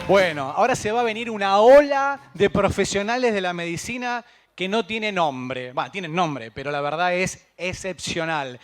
Bueno, ahora se va a venir una ola de profesionales de la medicina que no tiene nombre. Bueno, tienen nombre, pero la verdad es excepcional.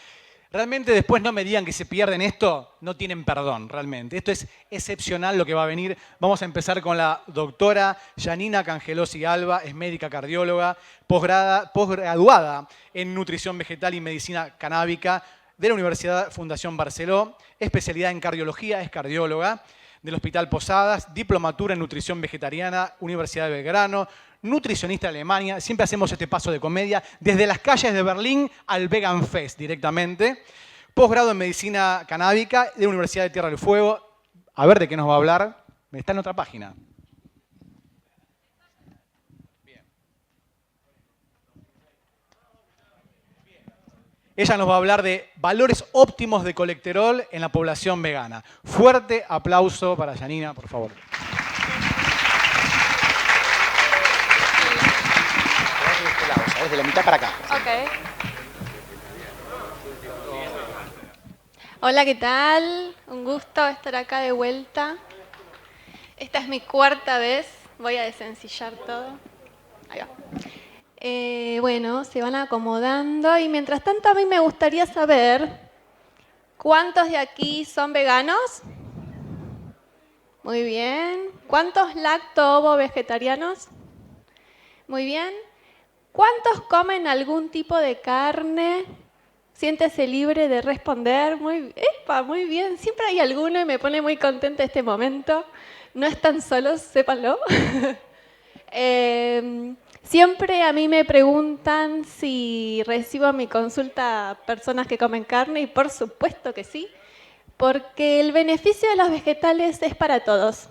Realmente después no me digan que se pierden esto, no tienen perdón, realmente. Esto es excepcional lo que va a venir. Vamos a empezar con la doctora Janina Cangelosi Alba, es médica cardióloga, posgraduada en nutrición vegetal y medicina canábica de la Universidad Fundación Barceló, especialidad en cardiología, es cardióloga del Hospital Posadas, diplomatura en nutrición vegetariana, Universidad de Belgrano, nutricionista de Alemania. Siempre hacemos este paso de comedia desde las calles de Berlín al Vegan Fest directamente. Posgrado en medicina canábica de la Universidad de Tierra del Fuego. A ver de qué nos va a hablar. Está en otra página. Ella nos va a hablar de valores óptimos de colesterol en la población vegana. Fuerte aplauso para Janina, por favor. Desde la mitad para acá. Ok. Hola, ¿qué tal? Un gusto estar acá de vuelta. Esta es mi cuarta vez. Voy a desencillar todo. Ahí va. Bueno, se van acomodando y mientras tanto a mí me gustaría saber ¿cuántos de aquí son veganos? Muy bien. ¿Cuántos lacto-ovo vegetarianos? Muy bien. ¿Cuántos comen algún tipo de carne? Siéntese libre de responder. Muy bien. Siempre hay alguno y me pone muy contenta este momento. No están solos, sépanlo. Siempre a mí me preguntan si recibo a mi consulta personas que comen carne y por supuesto que sí, porque el beneficio de los vegetales es para todos.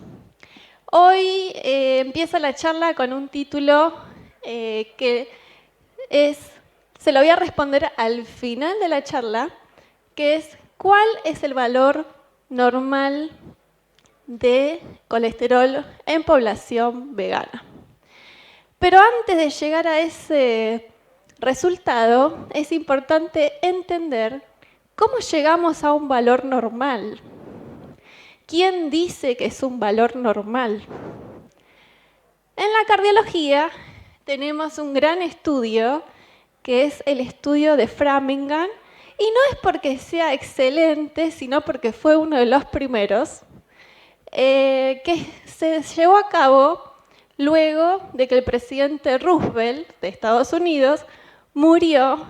Hoy empiezo la charla con un título que se lo voy a responder al final de la charla, que es ¿cuál es el valor normal de colesterol en población vegana? Pero antes de llegar a ese resultado, es importante entender cómo llegamos a un valor normal. ¿Quién dice que es un valor normal? En la cardiología tenemos un gran estudio, que es el estudio de Framingham, y no es porque sea excelente, sino porque fue uno de los primeros, que se llevó a cabo luego de que el presidente Roosevelt de Estados Unidos murió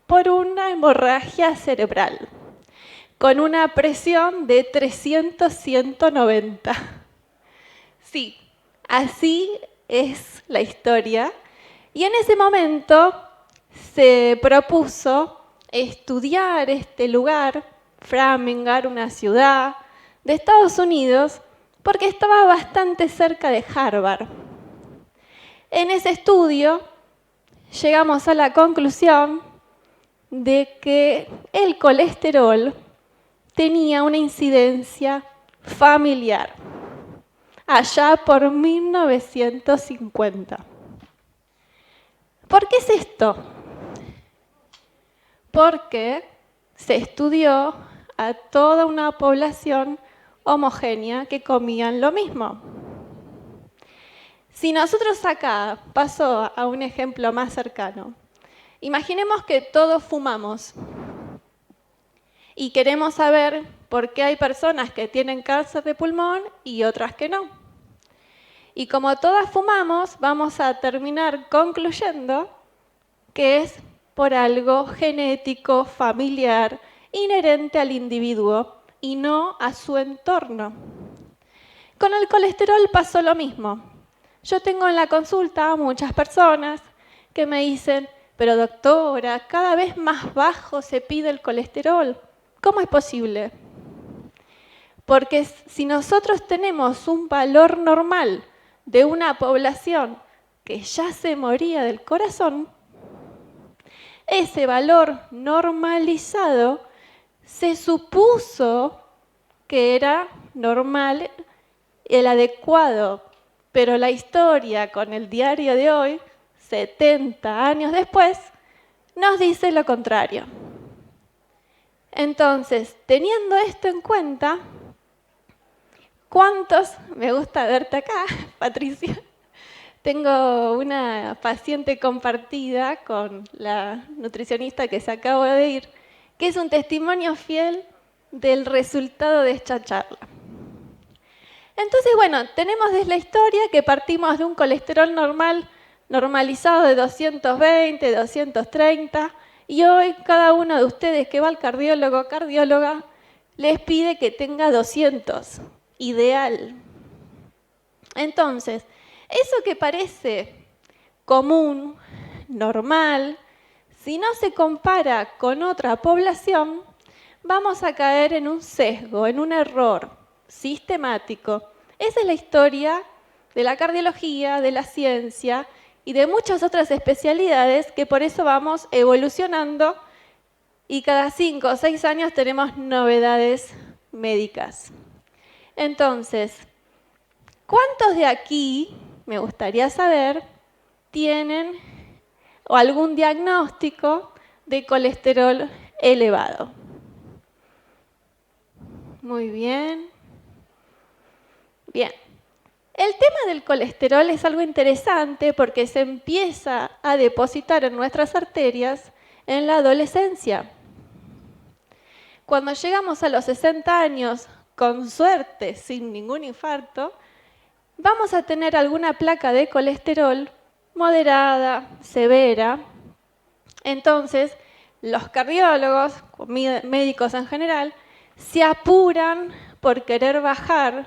por una hemorragia cerebral, con una presión de 300/190. Sí, así es la historia. Y en ese momento se propuso estudiar este lugar, Framingham, una ciudad de Estados Unidos, porque estaba bastante cerca de Harvard. En ese estudio llegamos a la conclusión de que el colesterol tenía una incidencia familiar, allá por 1950. ¿Por qué es esto? Porque se estudió a toda una población homogénea que comían lo mismo. Si nosotros acá, paso a un ejemplo más cercano, imaginemos que todos fumamos y queremos saber por qué hay personas que tienen cáncer de pulmón y otras que no. Y como todas fumamos, vamos a terminar concluyendo que es por algo genético, familiar, inherente al individuo y no a su entorno. Con el colesterol pasó lo mismo. Yo tengo en la consulta muchas personas que me dicen, pero doctora, cada vez más bajo se pide el colesterol. ¿Cómo es posible? Porque si nosotros tenemos un valor normal de una población que ya se moría del corazón, ese valor normalizado se supuso que era normal, el adecuado, pero la historia con el diario de hoy, 70 años después, nos dice lo contrario. Entonces, teniendo esto en cuenta, ¿Cuántos? Me gusta verte acá, Patricia. Tengo una paciente compartida con la nutricionista que se acabó de ir, que es un testimonio fiel del resultado de esta charla. Entonces, bueno, tenemos desde la historia que partimos de un colesterol normal, normalizado de 220, 230, y hoy cada uno de ustedes que va al cardiólogo o cardióloga les pide que tenga 200, ideal. Entonces, eso que parece común, normal, si no se compara con otra población, vamos a caer en un sesgo, en un error sistemático. Esa es la historia de la cardiología, de la ciencia y de muchas otras especialidades que por eso vamos evolucionando y cada 5 o 6 años tenemos novedades médicas. Entonces, ¿cuántos de aquí, me gustaría saber, tienen algún diagnóstico de colesterol elevado? Muy bien. Bien. El tema del colesterol es algo interesante porque se empieza a depositar en nuestras arterias en la adolescencia. Cuando llegamos a los 60 años, con suerte, sin ningún infarto, vamos a tener alguna placa de colesterol moderada, severa. Entonces, los cardiólogos, médicos en general, se apuran por querer bajar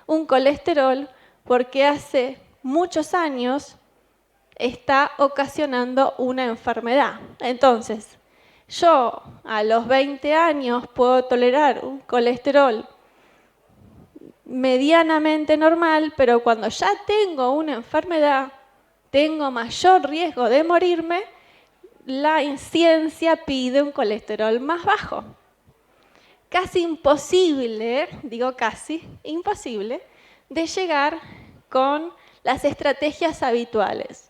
un colesterol porque hace muchos años está ocasionando una enfermedad. Entonces, yo a los 20 años puedo tolerar un colesterol medianamente normal, pero cuando ya tengo una enfermedad, tengo mayor riesgo de morirme, la ciencia pide un colesterol más bajo. Casi imposible, digo casi, imposible, de llegar con las estrategias habituales.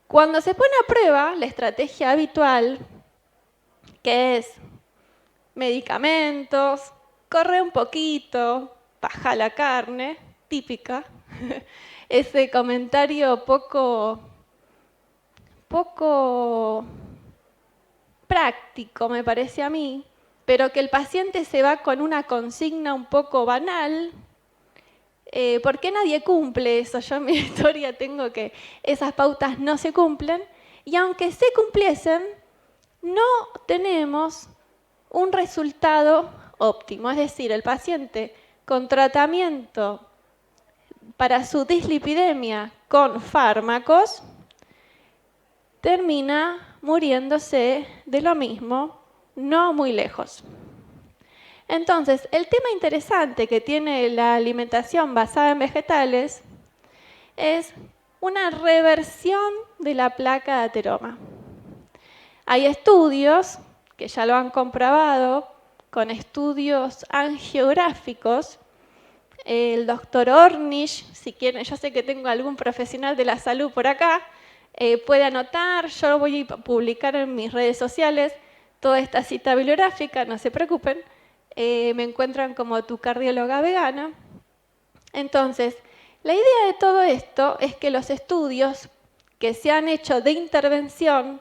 Cuando se pone a prueba la estrategia habitual, que es medicamentos, corre un poquito, baja la carne, típica, ese comentario poco práctico me parece a mí, pero que el paciente se va con una consigna un poco banal, porque nadie cumple eso. Yo en mi historia tengo que esas pautas no se cumplen, y aunque se cumpliesen, no tenemos un resultado óptimo. Es decir, el paciente con tratamiento para su dislipidemia con fármacos termina muriéndose de lo mismo, no muy lejos. Entonces, el tema interesante que tiene la alimentación basada en vegetales es una reversión de la placa de ateroma. Hay estudios que ya lo han comprobado con estudios angiográficos. El doctor Ornish, si quieren, yo sé que tengo algún profesional de la salud por acá, puede anotar, yo voy a publicar en mis redes sociales toda esta cita bibliográfica, no se preocupen. Me encuentran como tu cardióloga vegana. Entonces, la idea de todo esto es que los estudios que se han hecho de intervención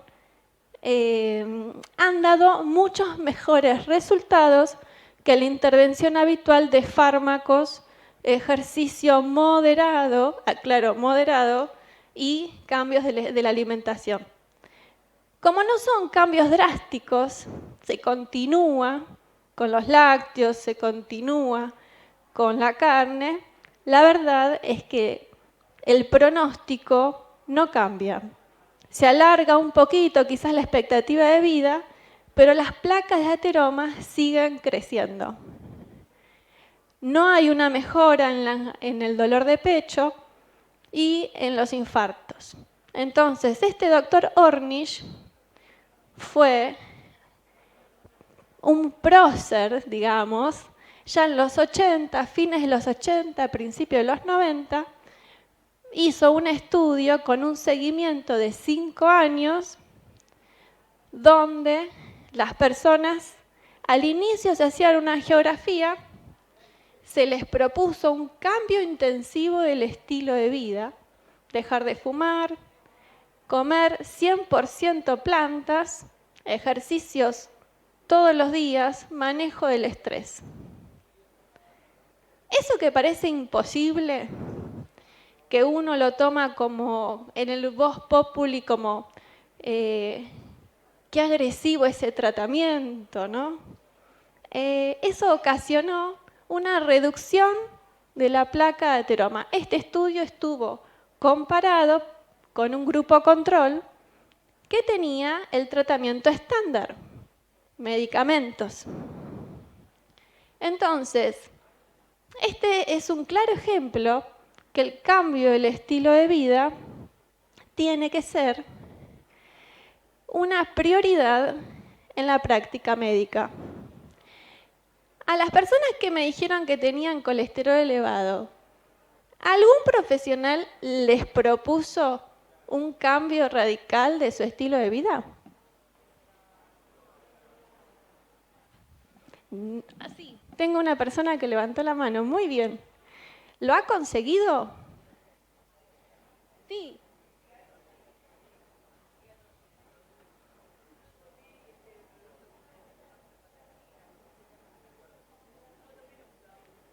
han dado muchos mejores resultados que la intervención habitual de fármacos, ejercicio moderado, aclaro, moderado, y cambios de la alimentación. Como no son cambios drásticos, se continúa con los lácteos, se continúa con la carne, la verdad es que el pronóstico no cambia. Se alarga un poquito quizás la expectativa de vida, pero las placas de ateroma siguen creciendo. No hay una mejora en el dolor de pecho y en los infartos. Entonces, este doctor Ornish fue un prócer, digamos, ya en los 80, fines de los 80, principios de los 90, hizo un estudio con un seguimiento de 5 años donde las personas al inicio se hacían una angiografía, se les propuso un cambio intensivo del estilo de vida, dejar de fumar, comer 100% plantas, ejercicios todos los días, manejo del estrés. Eso que parece imposible, que uno lo toma como en el vox populi como qué agresivo ese tratamiento, ¿no? Eso ocasionó una reducción de la placa de ateroma. Este estudio estuvo comparado con un grupo control que tenía el tratamiento estándar, medicamentos. Entonces, este es un claro ejemplo que el cambio del estilo de vida tiene que ser una prioridad en la práctica médica. A las personas que me dijeron que tenían colesterol elevado, ¿algún profesional les propuso un cambio radical de su estilo de vida? Así, tengo una persona que levantó la mano, muy bien. ¿Lo ha conseguido? Sí.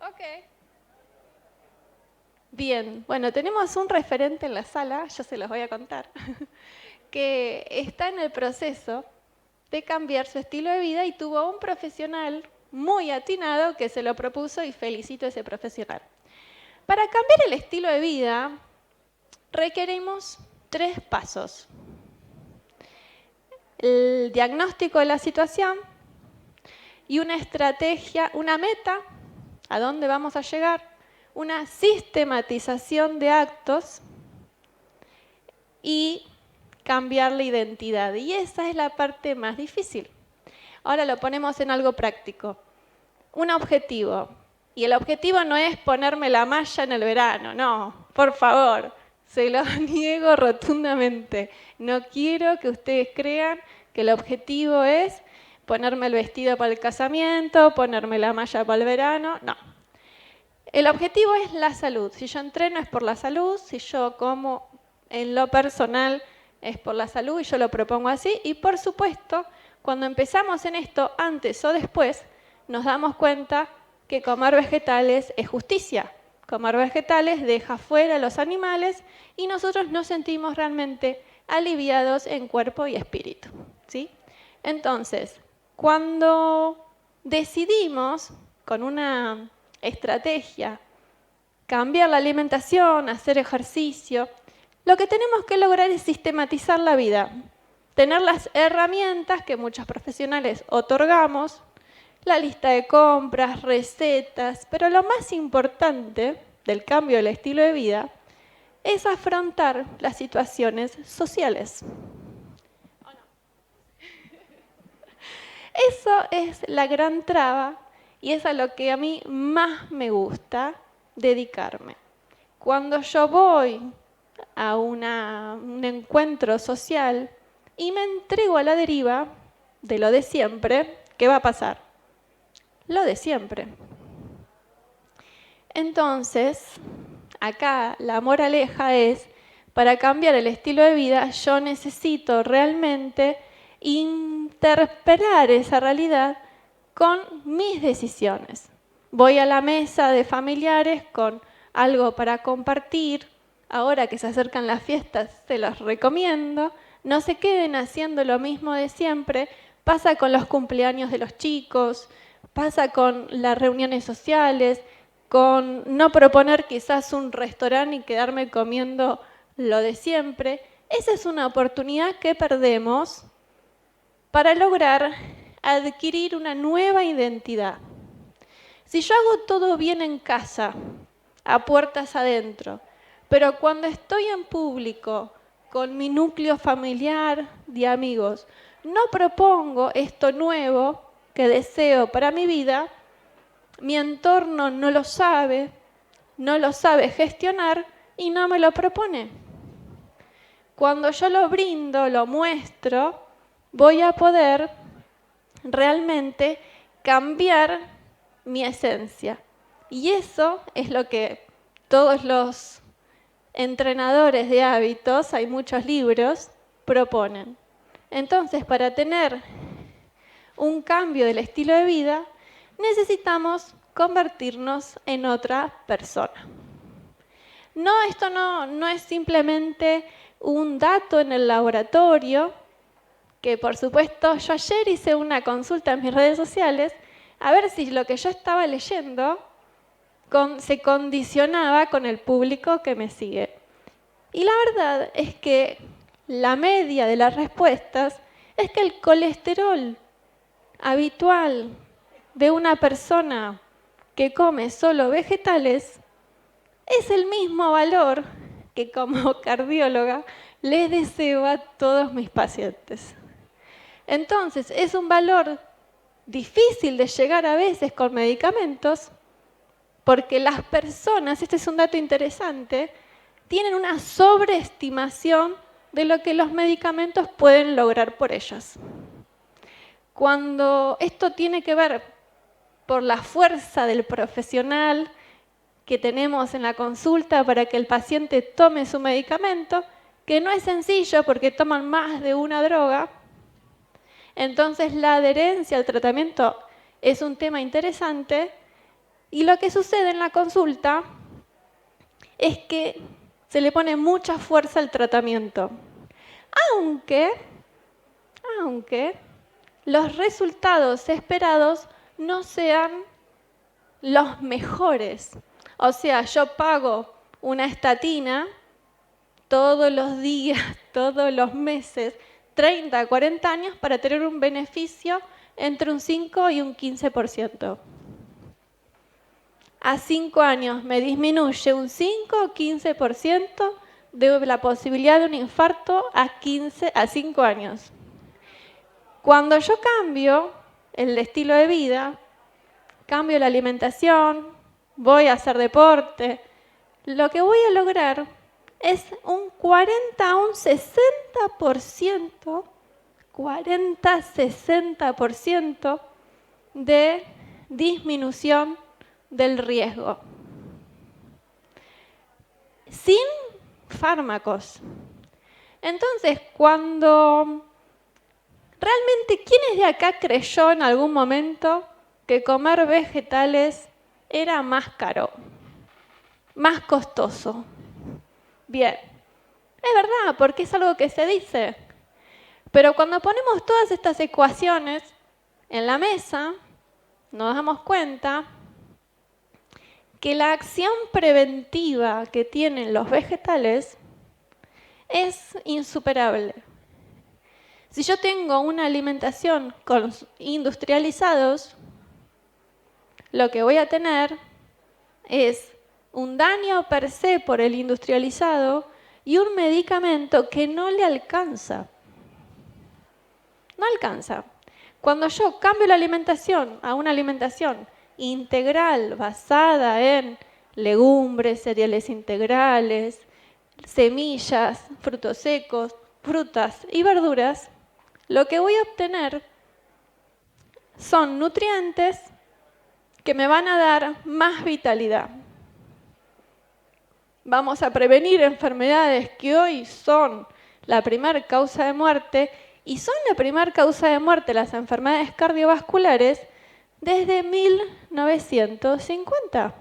Ok. Bien, bueno, tenemos un referente en la sala, yo se los voy a contar, que está en el proceso de cambiar su estilo de vida y tuvo un profesional muy atinado que se lo propuso y felicito a ese profesional. Para cambiar el estilo de vida requerimos 3 pasos. El diagnóstico de la situación y una estrategia, una meta, a dónde vamos a llegar, una sistematización de actos y cambiar la identidad. Y esa es la parte más difícil. Ahora lo ponemos en algo práctico. Un objetivo. Y el objetivo no es ponerme la malla en el verano, no, por favor, se lo niego rotundamente. No quiero que ustedes crean que el objetivo es ponerme el vestido para el casamiento, ponerme la malla para el verano, no. El objetivo es la salud. Si yo entreno es por la salud, si yo como en lo personal es por la salud y yo lo propongo así. Y por supuesto, cuando empezamos en esto, antes o después, nos damos cuenta que comer vegetales es justicia. Comer vegetales deja fuera a los animales y nosotros nos sentimos realmente aliviados en cuerpo y espíritu, ¿sí? Entonces, cuando decidimos con una estrategia cambiar la alimentación, hacer ejercicio, lo que tenemos que lograr es sistematizar la vida, tener las herramientas que muchos profesionales otorgamos, la lista de compras, recetas, pero lo más importante del cambio del estilo de vida es afrontar las situaciones sociales. Eso es la gran traba y es a lo que a mí más me gusta dedicarme. Cuando yo voy a un encuentro social y me entrego a la deriva de lo de siempre, ¿qué va a pasar? Lo de siempre. Entonces, acá la moraleja es, para cambiar el estilo de vida, yo necesito realmente interpelar esa realidad con mis decisiones. Voy a la mesa de familiares con algo para compartir. Ahora que se acercan las fiestas, se los recomiendo. No se queden haciendo lo mismo de siempre. Pasa con los cumpleaños de los chicos, pasa con las reuniones sociales, con no proponer quizás un restaurante y quedarme comiendo lo de siempre. Esa es una oportunidad que perdemos para lograr adquirir una nueva identidad. Si yo hago todo bien en casa, a puertas adentro, pero cuando estoy en público, con mi núcleo familiar de amigos, no propongo esto nuevo que deseo para mi vida, mi entorno no lo sabe gestionar y no me lo propone. Cuando yo lo brindo, lo muestro, voy a poder realmente cambiar mi esencia. Y eso es lo que todos los entrenadores de hábitos, hay muchos libros, proponen. Entonces, para tener un cambio del estilo de vida, necesitamos convertirnos en otra persona. No, esto no es simplemente un dato en el laboratorio, que por supuesto yo ayer hice una consulta en mis redes sociales a ver si lo que yo estaba leyendo se condicionaba con el público que me sigue. Y la verdad es que la media de las respuestas es que el colesterol habitual de una persona que come solo vegetales es el mismo valor que como cardióloga les deseo a todos mis pacientes. Entonces, es un valor difícil de llegar a veces con medicamentos porque las personas, este es un dato interesante, tienen una sobreestimación de lo que los medicamentos pueden lograr por ellas. Cuando esto tiene que ver por la fuerza del profesional que tenemos en la consulta para que el paciente tome su medicamento, que no es sencillo porque toman más de una droga, entonces la adherencia al tratamiento es un tema interesante y lo que sucede en la consulta es que se le pone mucha fuerza al tratamiento, aunque los resultados esperados no sean los mejores. O sea, yo pago una estatina todos los días, todos los meses, 30 a 40 años para tener un beneficio entre un 5 y un 15%. A 5 años me disminuye un 5 o 15% de la posibilidad de un infarto a 5 años. Cuando yo cambio el estilo de vida, cambio la alimentación, voy a hacer deporte, lo que voy a lograr es un 40 a un 60%, 40-60% de disminución del riesgo. Sin fármacos. Entonces, realmente, ¿quién de acá creyó en algún momento que comer vegetales era más caro, más costoso? Bien, es verdad, porque es algo que se dice. Pero cuando ponemos todas estas ecuaciones en la mesa, nos damos cuenta que la acción preventiva que tienen los vegetales es insuperable. Si yo tengo una alimentación con industrializados, lo que voy a tener es un daño per se por el industrializado y un medicamento que no le alcanza. No alcanza. Cuando yo cambio la alimentación a una alimentación integral basada en legumbres, cereales integrales, semillas, frutos secos, frutas y verduras, lo que voy a obtener son nutrientes que me van a dar más vitalidad. Vamos a prevenir enfermedades que hoy son la primera causa de muerte y son la primera causa de muerte las enfermedades cardiovasculares desde 1950.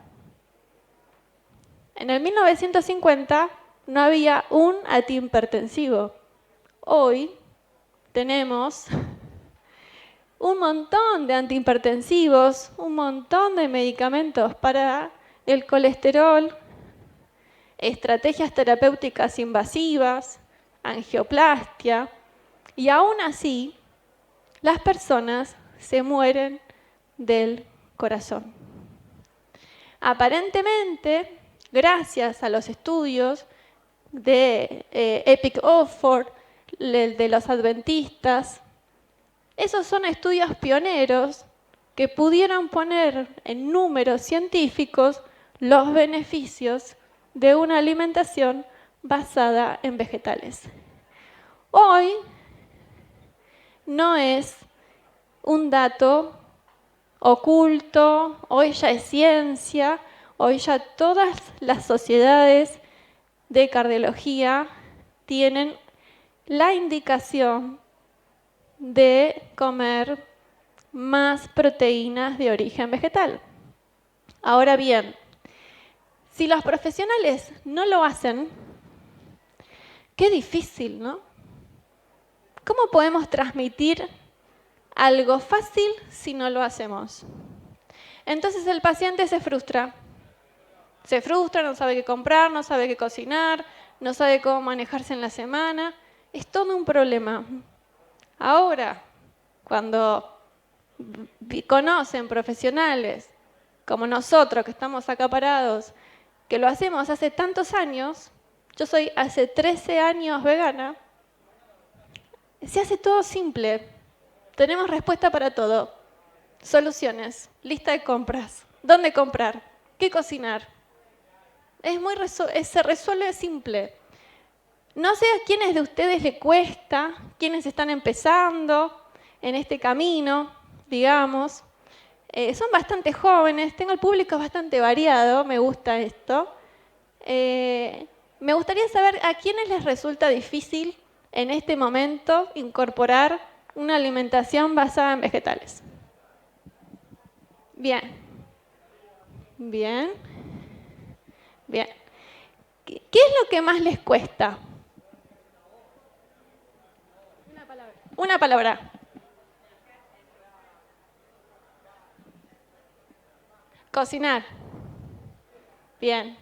En el 1950 no había un antihipertensivo. Hoy tenemos un montón de antihipertensivos, un montón de medicamentos para el colesterol, estrategias terapéuticas invasivas, angioplastia, y aún así las personas se mueren del corazón. Aparentemente, gracias a los estudios de Epic Oxford, de los adventistas, esos son estudios pioneros que pudieron poner en números científicos los beneficios de una alimentación basada en vegetales. Hoy no es un dato oculto, hoy ya es ciencia, hoy ya todas las sociedades de cardiología tienen la indicación de comer más proteínas de origen vegetal. Ahora bien, si los profesionales no lo hacen, qué difícil, ¿no? ¿Cómo podemos transmitir algo fácil si no lo hacemos? Entonces el paciente se frustra, no sabe qué comprar, no sabe qué cocinar, no sabe cómo manejarse en la semana. Es todo un problema. Ahora, cuando conocen profesionales como nosotros, que estamos acá parados, que lo hacemos hace tantos años, yo soy hace 13 años vegana, se hace todo simple. Tenemos respuesta para todo. Soluciones, lista de compras, dónde comprar, qué cocinar. Se resuelve simple. No sé a quiénes de ustedes le cuesta, quiénes están empezando en este camino, digamos. Son bastante jóvenes, tengo el público bastante variado, me gusta esto. Me gustaría saber a quiénes les resulta difícil en este momento incorporar una alimentación basada en vegetales. Bien. Bien. Bien. ¿Qué es lo que más les cuesta? Una palabra. Cocinar. Bien.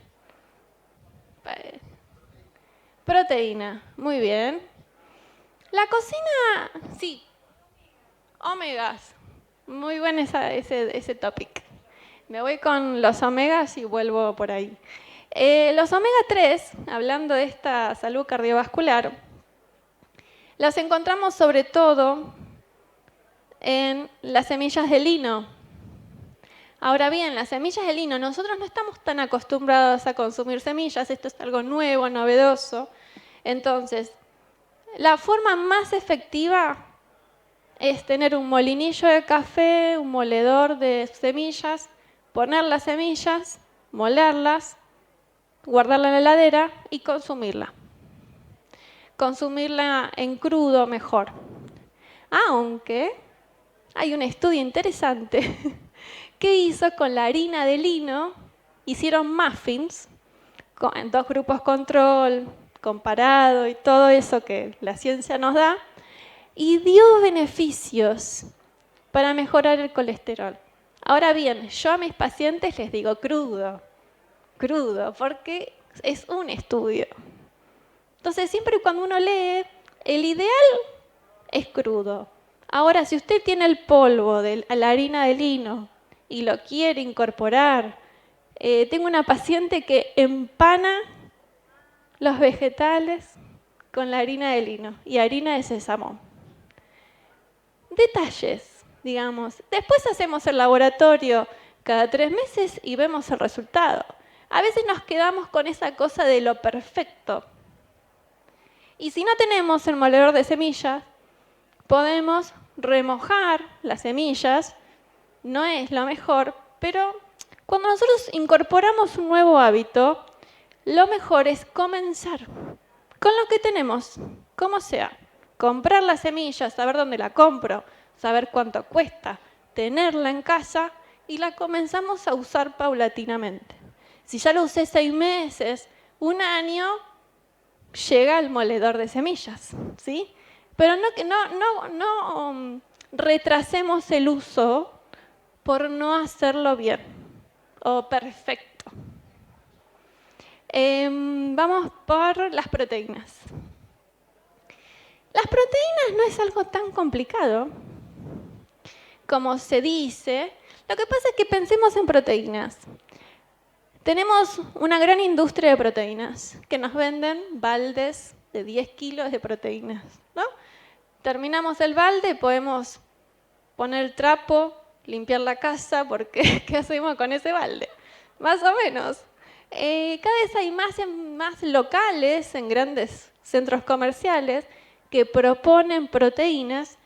Proteína. Muy bien. La cocina, sí. Omegas. Muy buen ese topic. Me voy con los omegas y vuelvo por ahí. Los omega 3, hablando de esta salud cardiovascular, las encontramos sobre todo en las semillas de lino. Ahora bien, las semillas de lino, nosotros no estamos tan acostumbrados a consumir semillas, esto es algo nuevo, novedoso. Entonces, la forma más efectiva es tener un molinillo de café, un moledor de semillas, poner las semillas, molerlas, guardarla en la heladera y consumirla. Consumirla en crudo mejor. Aunque hay un estudio interesante que hizo con la harina de lino, hicieron muffins en 2 grupos control, comparado y todo eso que la ciencia nos da, y dio beneficios para mejorar el colesterol. Ahora bien, yo a mis pacientes les digo crudo, porque es un estudio. Entonces, siempre cuando uno lee, el ideal es crudo. Ahora, si usted tiene el polvo de la harina de lino y lo quiere incorporar, tengo una paciente que empana los vegetales con la harina de lino y harina de sésamo. Detalles, digamos. Después hacemos el laboratorio cada 3 meses y vemos el resultado. A veces nos quedamos con esa cosa de lo perfecto. Y si no tenemos el moledor de semillas, podemos remojar las semillas. No es lo mejor, pero cuando nosotros incorporamos un nuevo hábito, lo mejor es comenzar con lo que tenemos, como sea. Comprar las semillas, saber dónde la compro, saber cuánto cuesta, tenerla en casa y la comenzamos a usar paulatinamente. Si ya lo usé 6 meses, 1 año, llega el moledor de semillas, ¿sí? Pero no retrasemos el uso por no hacerlo bien o perfecto. Vamos por las proteínas. Las proteínas no es algo tan complicado como se dice. Lo que pasa es que pensemos en proteínas. Tenemos una gran industria de proteínas que nos venden baldes de 10 kilos de proteínas, ¿no? Terminamos el balde, podemos poner el trapo, limpiar la casa, porque ¿qué hacemos con ese balde? Más o menos. Cada vez hay más locales en grandes centros comerciales que proponen proteínas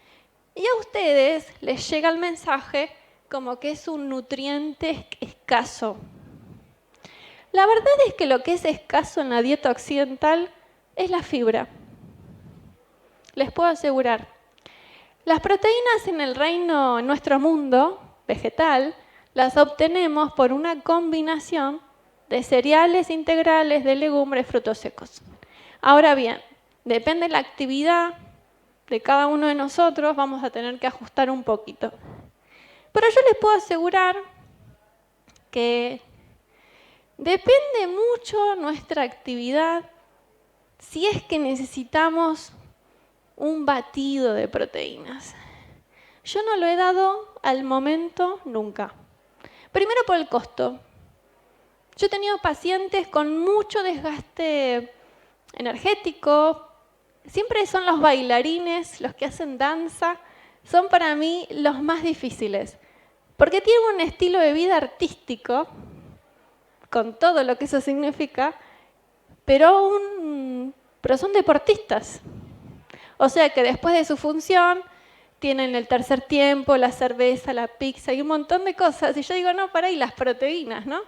y a ustedes les llega el mensaje como que es un nutriente escaso. La verdad es que lo que es escaso en la dieta occidental es la fibra. Les puedo asegurar. Las proteínas en el reino, en nuestro mundo vegetal, las obtenemos por una combinación de cereales integrales, de legumbres, frutos secos. Ahora bien, depende de la actividad de cada uno de nosotros, vamos a tener que ajustar un poquito. Pero yo les puedo asegurar que depende mucho nuestra actividad si es que necesitamos un batido de proteínas. Yo no lo he dado al momento nunca. Primero por el costo. Yo he tenido pacientes con mucho desgaste energético. Siempre son los bailarines, los que hacen danza, son para mí los más difíciles. Porque tienen un estilo de vida artístico, con todo lo que eso significa, pero son deportistas. O sea que después de su función tienen el tercer tiempo, la cerveza, la pizza y un montón de cosas. Y yo digo, no, para ahí las proteínas, ¿no?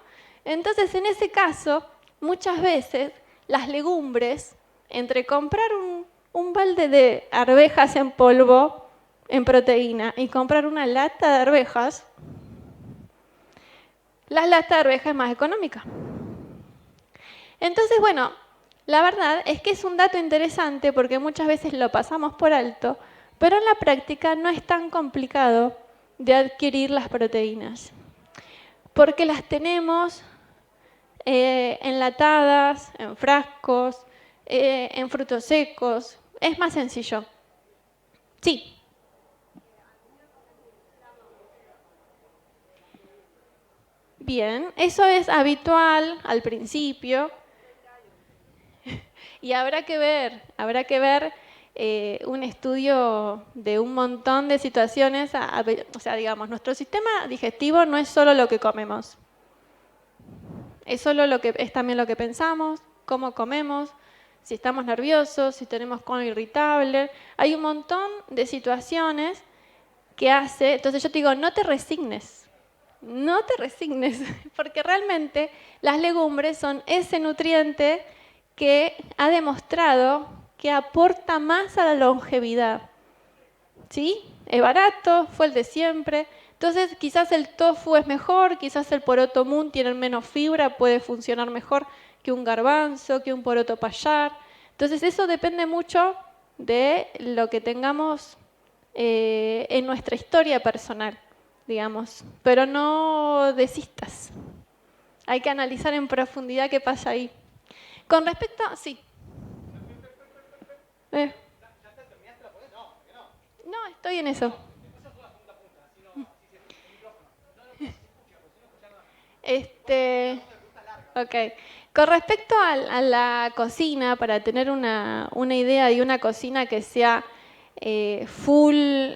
Entonces, en ese caso, muchas veces las legumbres, entre comprar un balde de arvejas en polvo en proteína y comprar una lata de arvejas, la lata de arvejas es más económica. Entonces, bueno, la verdad es que es un dato interesante porque muchas veces lo pasamos por alto, pero en la práctica no es tan complicado de adquirir las proteínas, porque las tenemos enlatadas, en frascos, en frutos secos. Es más sencillo. Sí. Bien, eso es habitual al principio. Y habrá que ver un estudio de un montón de situaciones. O sea, digamos, nuestro sistema digestivo no es solo lo que comemos. Es también lo que pensamos, cómo comemos, si estamos nerviosos, si tenemos colon irritable. Hay un montón de situaciones que hace. Entonces yo te digo, no te resignes, porque realmente las legumbres son ese nutriente que ha demostrado que aporta más a la longevidad. ¿Sí? Es barato, fue el de siempre. Entonces, quizás el tofu es mejor, quizás el poroto moon tiene menos fibra, puede funcionar mejor que un garbanzo, que un poroto payar. Entonces, eso depende mucho de lo que tengamos en nuestra historia personal, digamos. Pero no desistas. Hay que analizar en profundidad qué pasa ahí. Con respecto a... Sí. No, estoy en eso. Ok. Con respecto a la cocina, para tener una idea de una cocina que sea full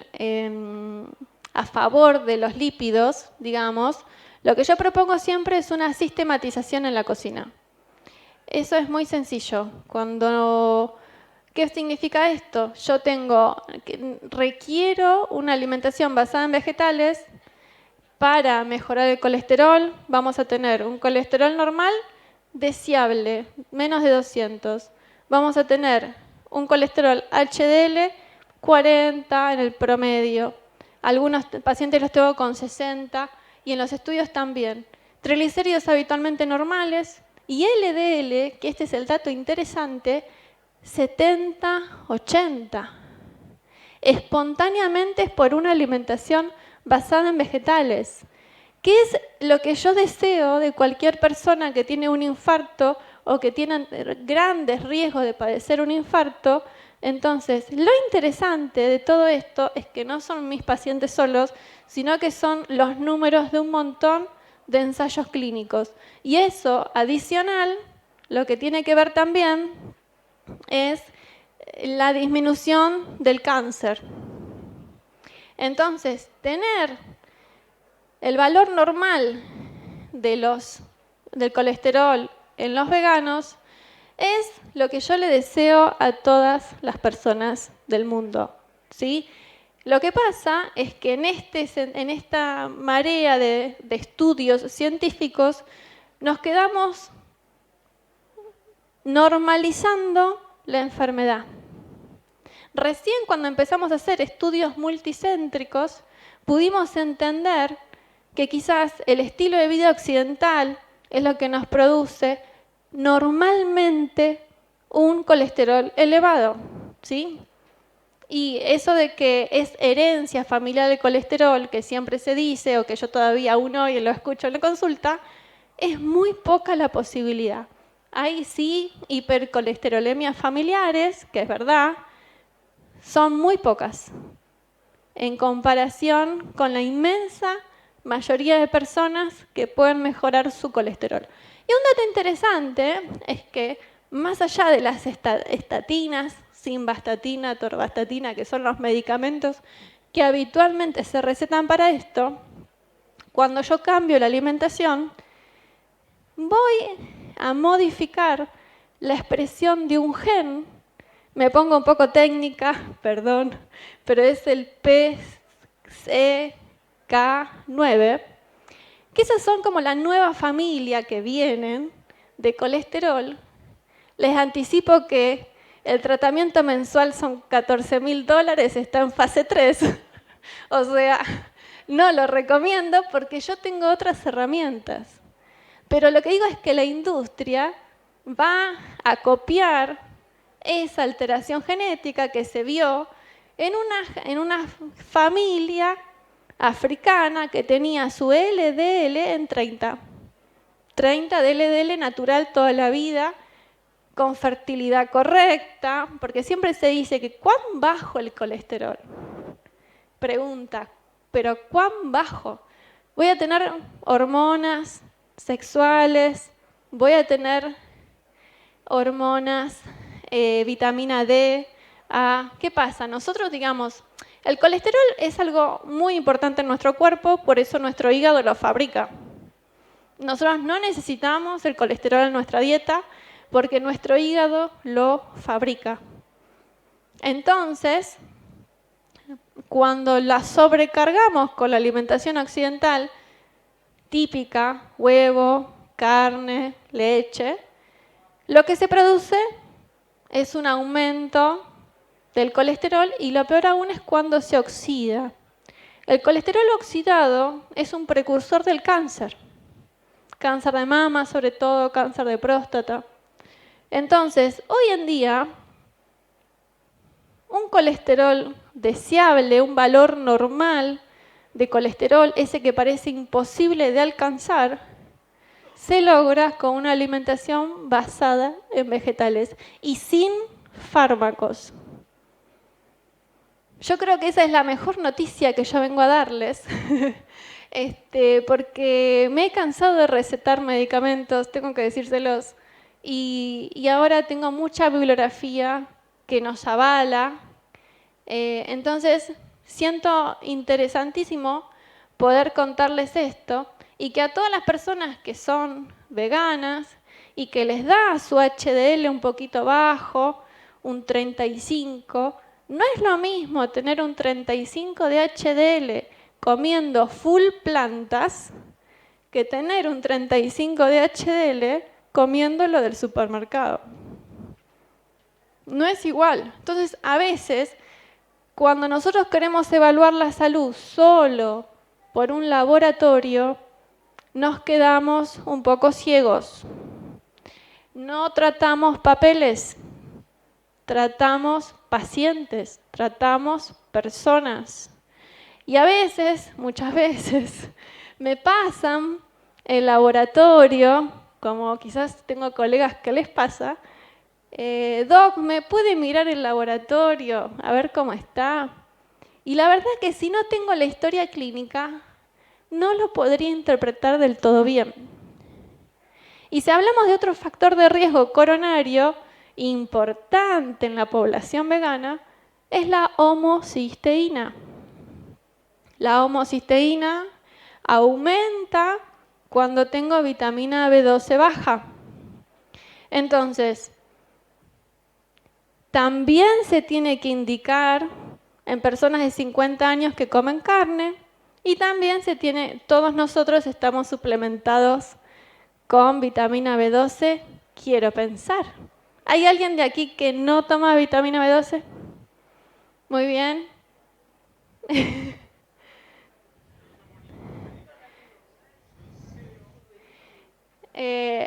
a favor de los lípidos, digamos, lo que yo propongo siempre es una sistematización en la cocina. Eso es muy sencillo. ¿Qué significa esto? Requiero una alimentación basada en vegetales. Para mejorar el colesterol, vamos a tener un colesterol normal deseable, menos de 200. Vamos a tener un colesterol HDL 40 en el promedio. Algunos pacientes los tengo con 60 y en los estudios también. Triglicéridos habitualmente normales y LDL, que este es el dato interesante, 70, 80. Espontáneamente es por una alimentación basada en vegetales. ¿Qué es lo que yo deseo de cualquier persona que tiene un infarto o que tiene grandes riesgos de padecer un infarto? Entonces, lo interesante de todo esto es que no son mis pacientes solos, sino que son los números de un montón de ensayos clínicos. Y eso, adicional, lo que tiene que ver también es la disminución del cáncer. Entonces, tener el valor normal del colesterol en los veganos es lo que yo le deseo a todas las personas del mundo, ¿sí? Lo que pasa es que en esta marea de estudios científicos nos quedamos normalizando la enfermedad. Recién cuando empezamos a hacer estudios multicéntricos, pudimos entender que quizás el estilo de vida occidental es lo que nos produce normalmente un colesterol elevado, ¿sí? Y eso de que es herencia familiar el colesterol, que siempre se dice, o que yo todavía aún hoy lo escucho en la consulta, es muy poca la posibilidad. Hay sí hipercolesterolemias familiares, que es verdad, son muy pocas en comparación con la inmensa mayoría de personas que pueden mejorar su colesterol. Y un dato interesante es que más allá de las estatinas, simvastatina, atorvastatina, que son los medicamentos que habitualmente se recetan para esto, cuando yo cambio la alimentación, voy a modificar la expresión de un gen. Me pongo un poco técnica, pero es el PCK9, que esas son como la nueva familia que vienen de colesterol. Les anticipo que el tratamiento mensual son $14.000, está en fase 3. O sea, no lo recomiendo porque yo tengo otras herramientas. Pero lo que digo es que la industria va a copiar esa alteración genética que se vio en una familia africana que tenía su LDL en 30. 30 de LDL natural toda la vida, con fertilidad correcta, porque siempre se dice que ¿cuán bajo el colesterol? Pregunta, ¿pero cuán bajo? Voy a tener hormonas sexuales, voy a tener hormonas, vitamina D, A. ¿Qué pasa? Nosotros, digamos, el colesterol es algo muy importante en nuestro cuerpo, por eso nuestro hígado lo fabrica. Nosotros no necesitamos el colesterol en nuestra dieta porque nuestro hígado lo fabrica. Entonces, cuando la sobrecargamos con la alimentación occidental, típica, huevo, carne, leche, lo que se produce es un aumento del colesterol y lo peor aún es cuando se oxida. El colesterol oxidado es un precursor del cáncer. Cáncer de mama, sobre todo cáncer de próstata. Entonces, hoy en día, un colesterol deseable, un valor normal de colesterol, ese que parece imposible de alcanzar, se logra con una alimentación basada en vegetales y sin fármacos. Yo creo que esa es la mejor noticia que yo vengo a darles, porque me he cansado de recetar medicamentos, tengo que decírselos, y ahora tengo mucha bibliografía que nos avala. Entonces, siento interesantísimo poder contarles esto y que a todas las personas que son veganas y que les da su HDL un poquito bajo, un 35, no es lo mismo tener un 35 de HDL comiendo full plantas que tener un 35 de HDL comiendo lo del supermercado. No es igual. Entonces, a veces, cuando nosotros queremos evaluar la salud solo por un laboratorio, nos quedamos un poco ciegos. No tratamos papeles, tratamos pacientes, tratamos personas. Y a veces, muchas veces, me pasan el laboratorio, como quizás tengo colegas que les pasa, Doc, ¿me puede mirar el laboratorio a ver cómo está? Y la verdad es que si no tengo la historia clínica, no lo podría interpretar del todo bien. Y si hablamos de otro factor de riesgo coronario importante en la población vegana, es la homocisteína. La homocisteína aumenta cuando tengo vitamina B12 baja. Entonces, también se tiene que indicar en personas de 50 años que comen carne y también todos nosotros estamos suplementados con vitamina B12, quiero pensar. ¿Hay alguien de aquí que no toma vitamina B12? Muy bien.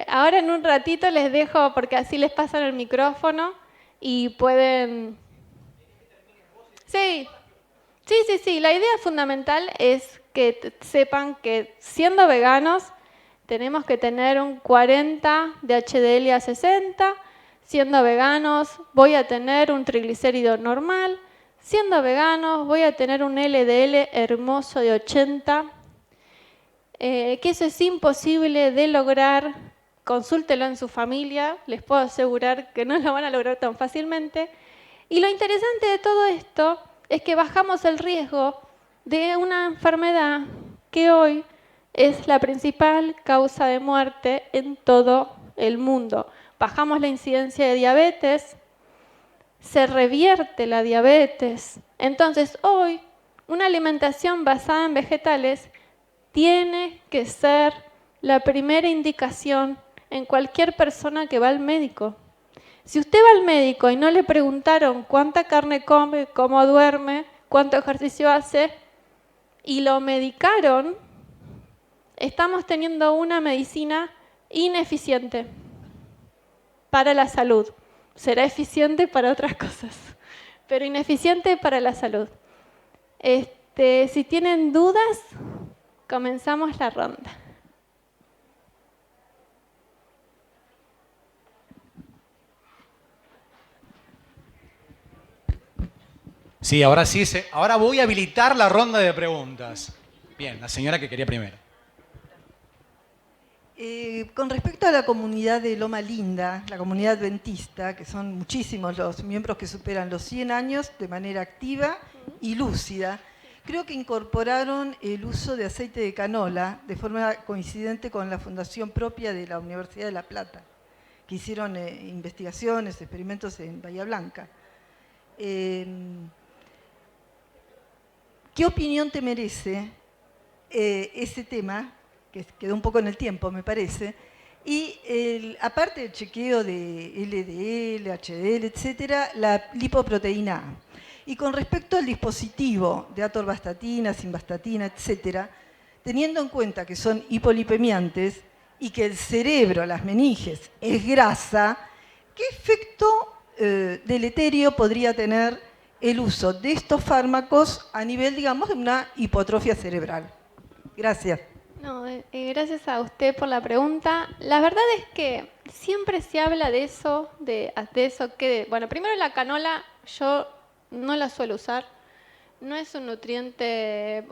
Ahora en un ratito les dejo, porque así les pasan el micrófono y pueden... Sí, sí. La idea fundamental es que sepan que siendo veganos tenemos que tener un 40 de HDL a 60. Siendo veganos voy a tener un triglicérido normal. Siendo veganos voy a tener un LDL hermoso de 80. Que eso es imposible de lograr. Consúltelo en su familia. Les puedo asegurar que no lo van a lograr tan fácilmente. Y lo interesante de todo esto es que bajamos el riesgo de una enfermedad que hoy es la principal causa de muerte en todo el mundo. Bajamos la incidencia de diabetes, se revierte la diabetes. Entonces, hoy, una alimentación basada en vegetales tiene que ser la primera indicación en cualquier persona que va al médico. Si usted va al médico y no le preguntaron cuánta carne come, cómo duerme, cuánto ejercicio hace, y lo medicaron, estamos teniendo una medicina ineficiente para la salud. Será eficiente para otras cosas, pero ineficiente para la salud. Si tienen dudas, comenzamos la ronda. Sí, ahora voy a habilitar la ronda de preguntas. Bien, la señora que quería primero. Con respecto a la comunidad de Loma Linda, la comunidad adventista, que son muchísimos los miembros que superan los 100 años de manera activa y lúcida, creo que incorporaron el uso de aceite de canola de forma coincidente con la fundación propia de la Universidad de La Plata, que hicieron investigaciones, experimentos en Bahía Blanca. ¿Qué opinión te merece ese tema, que quedó un poco en el tiempo, me parece? Y aparte del chequeo de LDL, HDL, etcétera, la lipoproteína A. Y con respecto al dispositivo de atorvastatina, simvastatina, etcétera, teniendo en cuenta que son hipolipemiantes y que el cerebro, las meninges, es grasa, ¿qué efecto deleterio podría tener el uso de estos fármacos a nivel, digamos, de una hipotrofia cerebral? Gracias. No, gracias a usted por la pregunta. La verdad es que siempre se habla de eso, bueno, primero la canola yo no la suelo usar. No es un nutriente,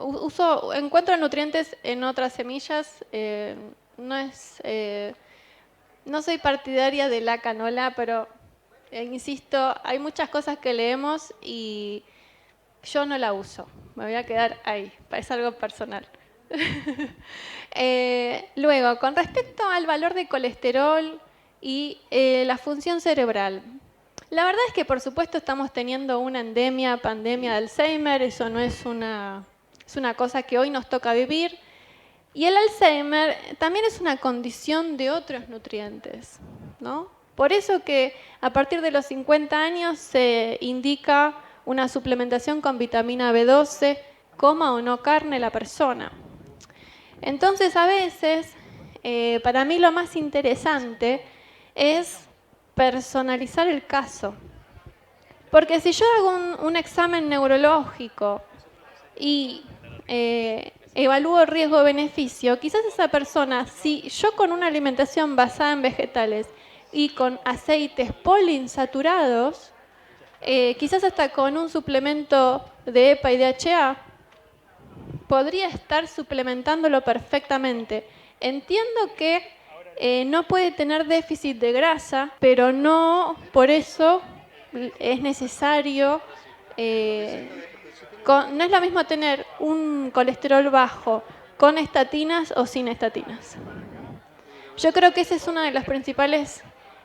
encuentro nutrientes en otras semillas, no soy partidaria de la canola, pero insisto, hay muchas cosas que leemos y yo no la uso. Me voy a quedar ahí, es algo personal. Luego, con respecto al valor de colesterol y la función cerebral, la verdad es que por supuesto estamos teniendo una pandemia de Alzheimer, eso no es una cosa que hoy nos toca vivir. Y el Alzheimer también es una condición de otros nutrientes, ¿no? Por eso que a partir de los 50 años se indica una suplementación con vitamina B12, coma o no carne la persona. Entonces, a veces, para mí lo más interesante es personalizar el caso. Porque si yo hago un examen neurológico y evalúo el riesgo-beneficio, quizás esa persona, si yo con una alimentación basada en vegetales y con aceites poliinsaturados, quizás hasta con un suplemento de EPA y DHA, podría estar suplementándolo perfectamente. Entiendo que no puede tener déficit de grasa, pero no por eso es necesario, no es lo mismo tener un colesterol bajo con estatinas o sin estatinas. Yo creo que esa es una de las principales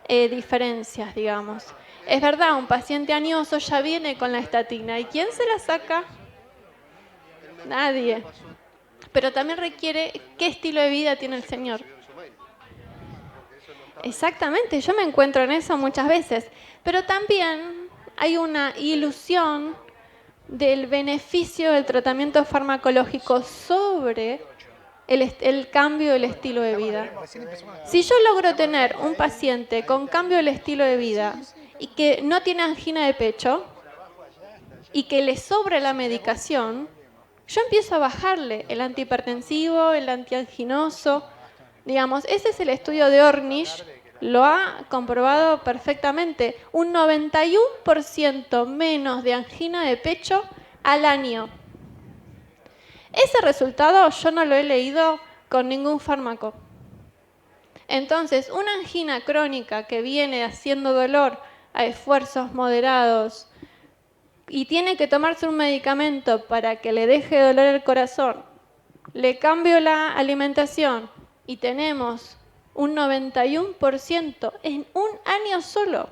diferencias, digamos. Es verdad, un paciente añoso ya viene con la estatina. ¿Y quién se la saca? Nadie. Pero también requiere qué estilo de vida tiene el señor. Exactamente, yo me encuentro en eso muchas veces. Pero también hay una ilusión del beneficio del tratamiento farmacológico sobre el cambio del estilo de vida. Si yo logro tener un paciente con cambio del estilo de vida y que no tiene angina de pecho y que le sobre la medicación, yo empiezo a bajarle el antihipertensivo, el antianginoso. Digamos, ese es el estudio de Ornish, lo ha comprobado perfectamente. Un 91% menos de angina de pecho al año. Ese resultado yo no lo he leído con ningún fármaco. Entonces, una angina crónica que viene haciendo dolor a esfuerzos moderados y tiene que tomarse un medicamento para que le deje dolor el corazón, le cambio la alimentación y tenemos un 91% en un año solo.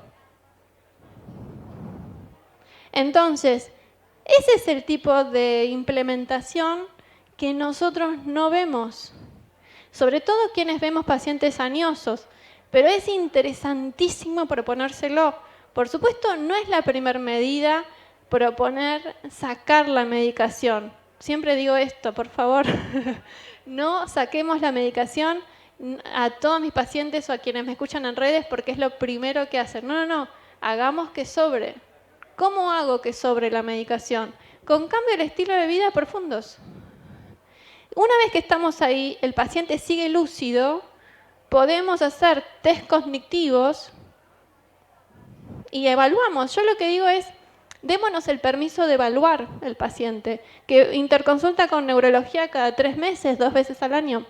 Entonces, ese es el tipo de implementación que nosotros no vemos, sobre todo quienes vemos pacientes añosos, pero es interesantísimo proponérselo. Por supuesto, no es la primera medida proponer sacar la medicación. Siempre digo esto, por favor, no saquemos la medicación a todos mis pacientes o a quienes me escuchan en redes porque es lo primero que hacen. No, hagamos que sobre. ¿Cómo hago que sobre la medicación? Con cambio del estilo de vida profundos. Una vez que estamos ahí, el paciente sigue lúcido, podemos hacer test cognitivos y evaluamos. Yo lo que digo es, démonos el permiso de evaluar el paciente, que interconsulta con neurología cada 3 meses, 2 veces al año.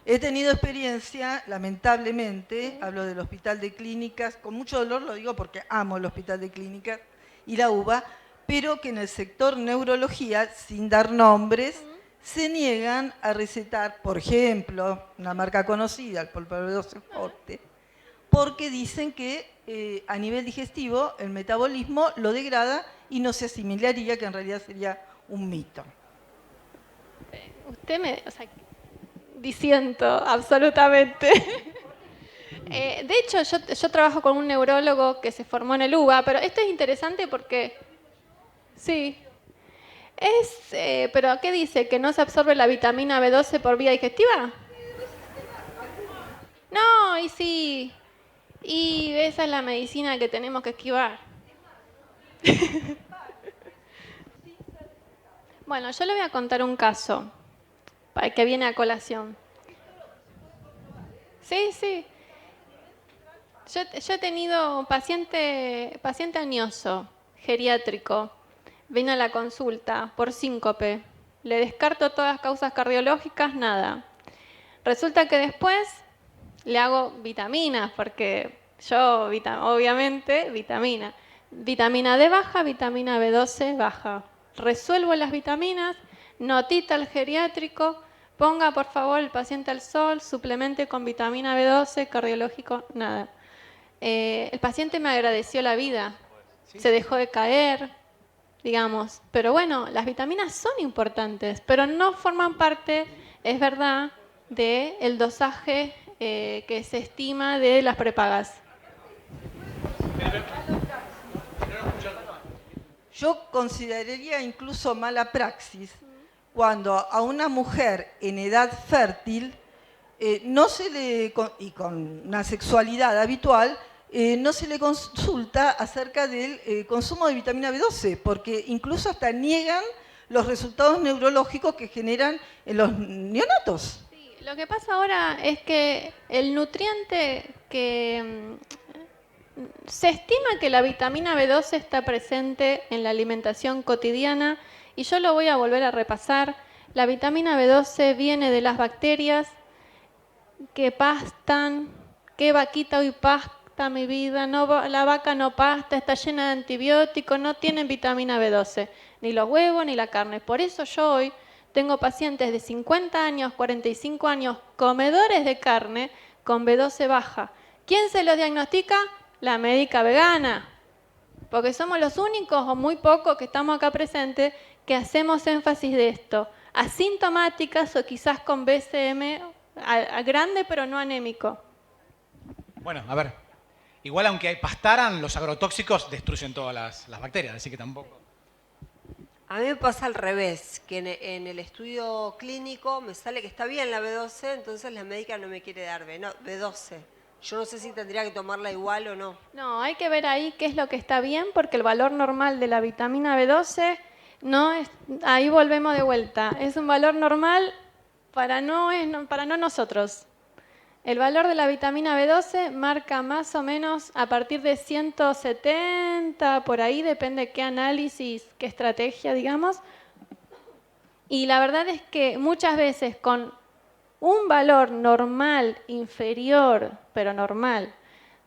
He tenido experiencia, lamentablemente, hablo del Hospital de Clínicas, con mucho dolor lo digo porque amo el Hospital de Clínicas y la UBA, pero que en el sector neurología, sin dar nombres, se niegan a recetar, por ejemplo, una marca conocida, el Polparodoso Forte, porque dicen que a nivel digestivo el metabolismo lo degrada y no se asimilaría, que en realidad sería un mito. Usted me... disiento, absolutamente. De hecho, yo trabajo con un neurólogo que se formó en el UBA, pero esto es interesante porque... Sí. ¿Pero qué dice? ¿Que no se absorbe la vitamina B12 por vía digestiva? No, y sí. Y esa es la medicina que tenemos que esquivar. Bueno, yo le voy a contar un caso para que viene a colación. Sí. Yo he tenido paciente añoso, geriátrico. Vino a la consulta por síncope. Le descarto todas las causas cardiológicas, nada. Resulta que después le hago vitaminas, porque yo, obviamente, vitamina. Vitamina D baja, vitamina B12 baja. Resuelvo las vitaminas, notita al geriátrico, ponga por favor el paciente al sol, suplemente con vitamina B12, cardiológico, nada. El paciente me agradeció la vida, se dejó de caer, digamos. Pero bueno, las vitaminas son importantes, pero no forman parte, es verdad, del dosaje que se estima de las prepagas. Yo consideraría incluso mala praxis cuando a una mujer en edad fértil no se le, y con una sexualidad habitual, no se le consulta acerca del consumo de vitamina B12, porque incluso hasta niegan los resultados neurológicos que generan en los neonatos. Sí, lo que pasa ahora es que el nutriente que... Se estima que la vitamina B12 está presente en la alimentación cotidiana y yo lo voy a volver a repasar. La vitamina B12 viene de las bacterias que pastan. ¿Qué vaquita hoy pasta, mi vida? No, la vaca no pasta, está llena de antibióticos, no tienen vitamina B12, ni los huevos ni la carne. Por eso yo hoy tengo pacientes de 50 años, 45 años, comedores de carne con B12 baja. ¿Quién se los diagnostica? la médica vegana, porque somos los únicos o muy pocos que estamos acá presentes que hacemos énfasis de esto, asintomáticas o quizás con BCM a grande pero no anémico. Bueno, a ver, igual aunque pastaran, los agrotóxicos destruyen todas las bacterias, así que tampoco. A mí me pasa al revés, que en el estudio clínico me sale que está bien la B12, entonces la médica no me quiere dar B12. Yo no sé si tendría que tomarla igual o no. No, hay que ver ahí qué es lo que está bien, porque el valor normal de la vitamina B12 no es, ahí volvemos de vuelta, es un valor normal para no nosotros. El valor de la vitamina B12 marca más o menos a partir de 170, por ahí, depende qué análisis, qué estrategia, digamos. Y la verdad es que muchas veces con un valor normal, inferior, pero normal,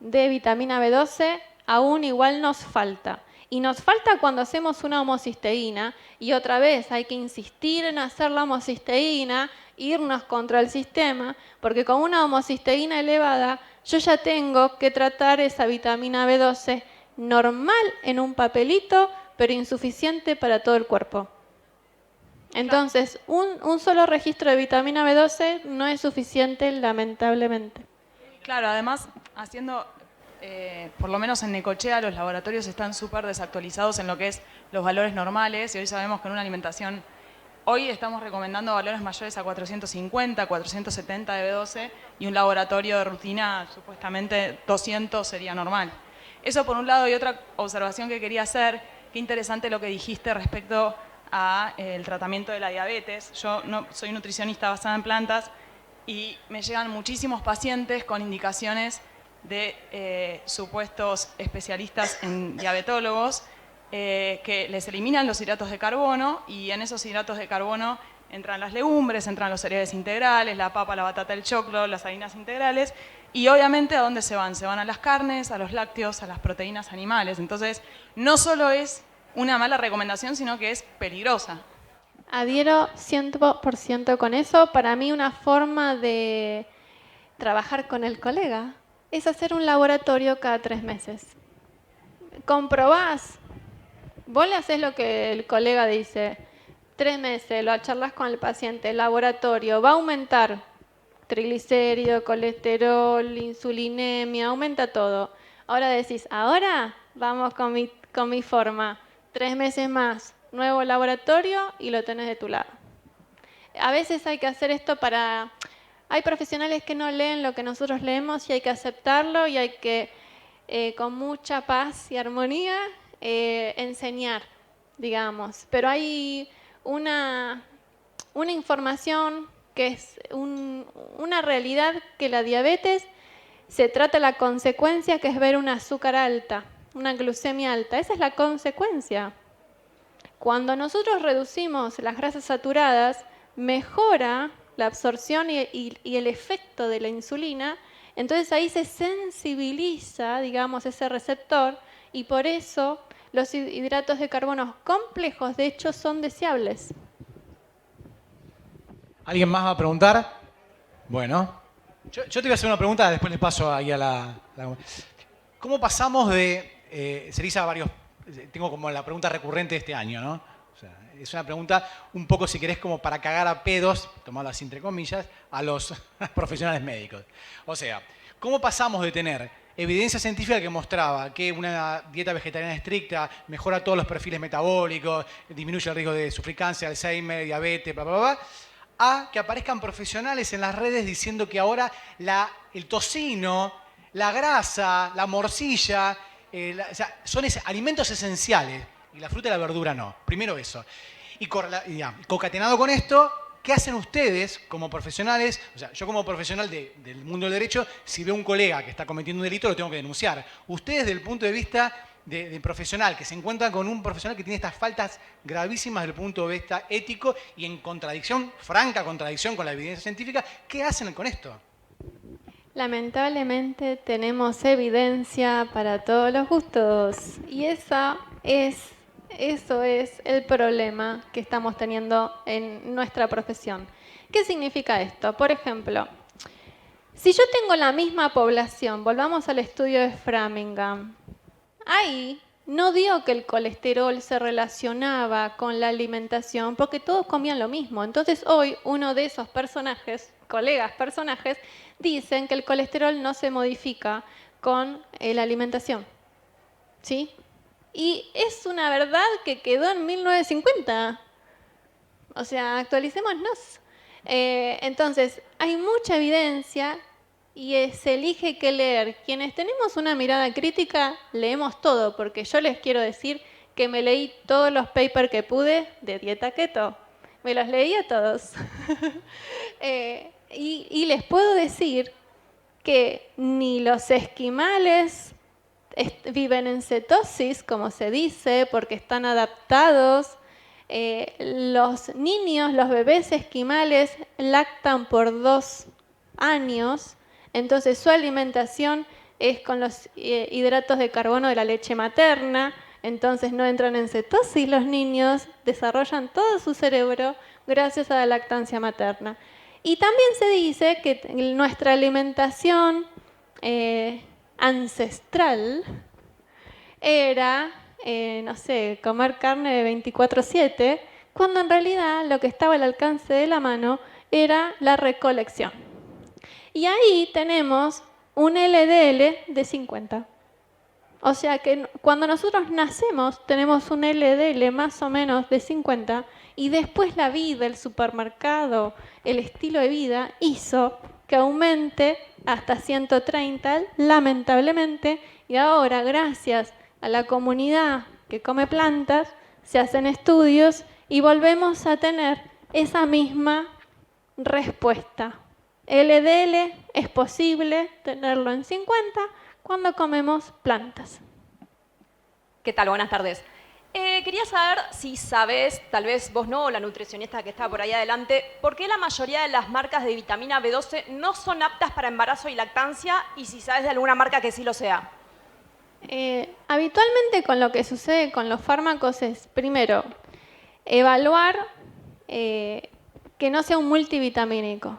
de vitamina B12, aún igual nos falta. Y nos falta cuando hacemos una homocisteína, y otra vez hay que insistir en hacer la homocisteína, irnos contra el sistema, porque con una homocisteína elevada yo ya tengo que tratar esa vitamina B12 normal en un papelito, pero insuficiente para todo el cuerpo. Entonces, un solo registro de vitamina B12 no es suficiente, lamentablemente. Claro, además, haciendo, por lo menos en Necochea, los laboratorios están súper desactualizados en lo que es los valores normales, y hoy sabemos que en una alimentación, hoy estamos recomendando valores mayores a 450, 470 de B12, y un laboratorio de rutina, supuestamente 200 sería normal. Eso por un lado, y otra observación que quería hacer, qué interesante lo que dijiste respecto al tratamiento de la diabetes. Yo soy nutricionista basada en plantas y me llegan muchísimos pacientes con indicaciones de supuestos especialistas en diabetólogos que les eliminan los hidratos de carbono, y en esos hidratos de carbono entran las legumbres, entran los cereales integrales, la papa, la batata, el choclo, las harinas integrales, y obviamente ¿a dónde se van? Se van a las carnes, a los lácteos, a las proteínas animales. Entonces, no solo es una mala recomendación, sino que es peligrosa. Adhiero 100% con eso. Para mí una forma de trabajar con el colega es hacer un laboratorio cada 3 meses. Comprobás, vos le haces lo que el colega dice, 3 meses, lo charlas con el paciente, el laboratorio, va a aumentar triglicéridos, colesterol, insulinemia, aumenta todo. Ahora decís, ahora vamos con mi forma. 3 meses más, nuevo laboratorio y lo tenés de tu lado. A veces hay que hacer esto para... Hay profesionales que no leen lo que nosotros leemos y hay que aceptarlo, y hay que, con mucha paz y armonía, enseñar, digamos. Pero hay una información que es una realidad, que la diabetes se trata de la consecuencia, que es ver un azúcar alta, una glucemia alta. Esa es la consecuencia. Cuando nosotros reducimos las grasas saturadas, mejora la absorción y el efecto de la insulina. Entonces ahí se sensibiliza, digamos, ese receptor, y por eso los hidratos de carbono complejos, de hecho, son deseables. ¿Alguien más va a preguntar? Bueno, yo te voy a hacer una pregunta, después le paso ahí a la... ¿Cómo pasamos de... Cerisa, tengo como la pregunta recurrente de este año, ¿no? O sea, es una pregunta un poco, si querés, como para cagar a pedos, tomarlo así entre comillas, a los profesionales médicos. O sea, ¿cómo pasamos de tener evidencia científica que mostraba que una dieta vegetariana estricta mejora todos los perfiles metabólicos, disminuye el riesgo de sufrir cáncer, Alzheimer, diabetes, bla, bla, bla, a que aparezcan profesionales en las redes diciendo que ahora el tocino, la grasa, la morcilla, o sea, son alimentos esenciales y la fruta y la verdura no? Primero eso. Y concatenado con esto, ¿qué hacen ustedes como profesionales? O sea, yo como profesional del mundo del derecho, si veo un colega que está cometiendo un delito, lo tengo que denunciar. Ustedes, desde el punto de vista de profesional, que se encuentran con un profesional que tiene estas faltas gravísimas desde el punto de vista ético y en contradicción, franca contradicción con la evidencia científica, ¿qué hacen con esto? Lamentablemente tenemos evidencia para todos los gustos, y eso es el problema que estamos teniendo en nuestra profesión. ¿Qué significa esto? Por ejemplo, Si yo tengo la misma población, volvamos al estudio de Framingham, ahí no dio que el colesterol se relacionaba con la alimentación porque todos comían lo mismo. Entonces hoy uno de esos personajes, colegas personajes, dicen que el colesterol no se modifica con la alimentación. ¿Sí? Y es una verdad que quedó en 1950. O sea, actualicémonos. Entonces, hay mucha evidencia y se elige qué leer. Quienes tenemos una mirada crítica, leemos todo, porque yo les quiero decir que me leí todos los papers que pude de dieta keto. Me los leí a todos. Y les puedo decir que ni los esquimales viven en cetosis, como se dice, porque están adaptados. Los niños, los bebés esquimales lactan por 2 años, entonces su alimentación es con los hidratos de carbono de la leche materna, entonces no entran en cetosis los niños, desarrollan todo su cerebro gracias a la lactancia materna. Y también se dice que nuestra alimentación ancestral era, no sé, comer carne de 24/7, cuando en realidad lo que estaba al alcance de la mano era la recolección. Y ahí tenemos un LDL de 50. O sea que cuando nosotros nacemos tenemos un LDL más o menos de 50 y después la vida, el supermercado, el estilo de vida hizo que aumente hasta 130, lamentablemente, y ahora gracias a la comunidad que come plantas se hacen estudios y volvemos a tener esa misma respuesta. LDL es posible tenerlo en 50 cuando comemos plantas. ¿Qué tal? Buenas tardes. Quería saber si sabes, tal vez vos no, o la nutricionista que está por ahí adelante, ¿por qué la mayoría de las marcas de vitamina B12 no son aptas para embarazo y lactancia? Y si sabes de alguna marca que sí lo sea. Habitualmente con lo que sucede con los fármacos es, primero, evaluar que no sea un multivitamínico.